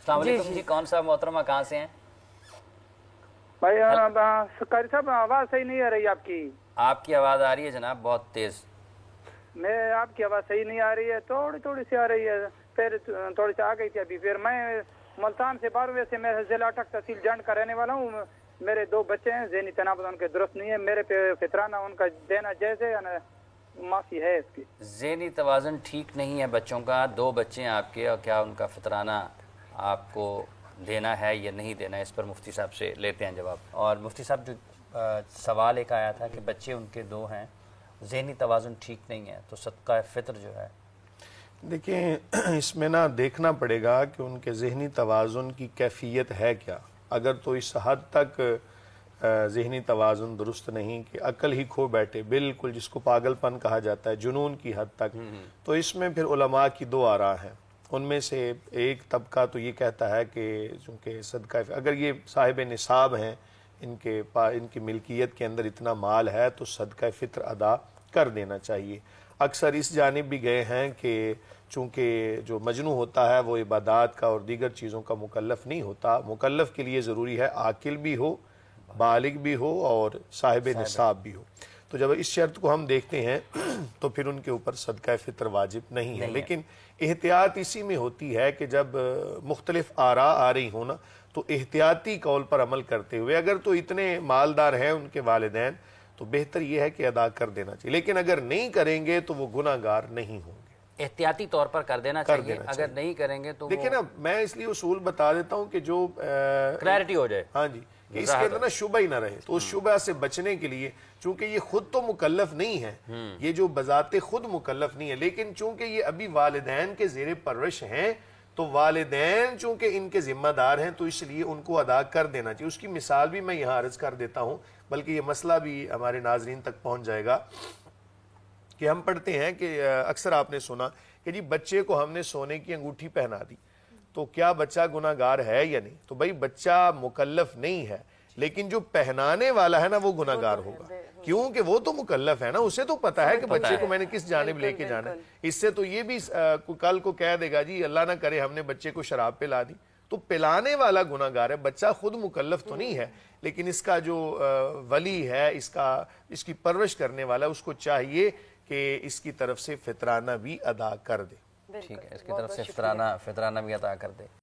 السلام علیکم جی، کون صاحب محترمہ کہاں سے ہیں؟ بھائی قاری صاحب آواز صحیح نہیں آ رہی آپ کی. آپ کی آواز آ رہی ہے جناب بہت تیز. میں آپ کی آواز صحیح نہیں آ رہی ہے, تھوڑی سی آ رہی ہے, پھر تھوڑی سی آ گئی تھی ابھی. پھر میں ملتان سے 12 سے میں ضلع اٹک تحصیل جنڈ کا رہنے والا ہوں. میرے 2 بچے ہیں, ذہنی تناوب ان کے درست نہیں ہے, میرے پہ فطرانہ ان کا دینا جائز ہے, معافی ہے اس کی. ذہنی توازن ٹھیک نہیں ہے بچوں کا, 2 بچے ہیں آپ کے, اور کیا ان کا فطرانہ آپ کو دینا ہے یا نہیں دینا ہے, اس پر مفتی صاحب سے لیتے ہیں جواب. اور مفتی صاحب جو سوال ایک آیا تھا کہ بچے ان کے 2 ہیں, ذہنی توازن ٹھیک نہیں ہے, تو صدقہ فطر جو ہے. دیکھیں اس میں نا دیکھنا پڑے گا کہ ان کے ذہنی توازن کی کیفیت ہے کیا. اگر تو اس حد تک ذہنی توازن درست نہیں کہ عقل ہی کھو بیٹھے, بالکل جس کو پاگل پن کہا جاتا ہے, جنون کی حد تک, تو اس میں پھر علماء کی 2 آراء ہیں. ان میں سے ایک طبقہ تو یہ کہتا ہے کہ چونکہ صدقہ اگر یہ صاحب نصاب ہیں, ان کی ملکیت کے اندر اتنا مال ہے, تو صدقہ فطر ادا کر دینا چاہیے. اکثر اس جانب بھی گئے ہیں کہ چونکہ جو مجنو ہوتا ہے وہ عبادات کا اور دیگر چیزوں کا مکلف نہیں ہوتا, مکلف کے لیے ضروری ہے عاقل بھی ہو, بالغ بھی ہو اور صاحب نصاب بھی ہو. تو جب اس شرط کو ہم دیکھتے ہیں تو پھر ان کے اوپر صدقہ فطر واجب نہیں ہے. لیکن احتیاط اسی میں ہوتی ہے کہ جب مختلف آراء آ رہی ہوں نا, تو احتیاطی قول پر عمل کرتے ہوئے, اگر تو اتنے مالدار ہیں ان کے والدین, تو بہتر یہ ہے کہ ادا کر دینا چاہیے. لیکن اگر نہیں کریں گے تو وہ گناہ گار نہیں ہوں گے. احتیاطی طور پر کر دینا چاہیے, اگر نہیں کریں گے تو دیکھیں نا, میں اس لیے اصول بتا دیتا ہوں کہ جو کلیئرٹی ہو جائے, ہاں جی, کہ اس کے اندر نا شبہ ہی نہ رہے. تو اس شبہ سے بچنے کے لیے, چونکہ یہ خود تو مکلف نہیں ہے, یہ جو بذات خود مکلف نہیں ہے, لیکن چونکہ یہ ابھی والدین کے زیر پرورش ہیں, تو والدین چونکہ ان کے ذمہ دار ہیں, تو اس لیے ان کو ادا کر دینا چاہیے. اس کی مثال بھی میں یہاں عرض کر دیتا ہوں, بلکہ یہ مسئلہ بھی ہمارے ناظرین تک پہنچ جائے گا. کہ ہم پڑھتے ہیں کہ اکثر آپ نے سنا کہ جی بچے کو ہم نے سونے کی انگوٹھی پہنا دی, تو کیا بچہ گناہ گار ہے یا نہیں؟ تو بھائی بچہ مکلف نہیں ہے, لیکن جو پہنانے والا ہے نا وہ گناہ گار ہوگا, کیونکہ وہ تو مکلف ہے نا, اسے تو پتا ہے کہ بچے کو میں نے کس جانب لے کے جانا ہے. اس سے تو یہ بھی کل کو کہہ دے گا جی اللہ نہ کرے ہم نے بچے کو شراب پلا دی, تو پلانے والا گناہ گار ہے, بچہ خود مکلف تو نہیں ہے. لیکن اس کا جو ولی ہے, اس کی پرورش کرنے والا, اس کو چاہیے کہ اس کی طرف سے فطرانہ بھی ادا کر دے. ٹھیک ہے, اس کی طرف سے فطرانہ بھی ادا کر دے.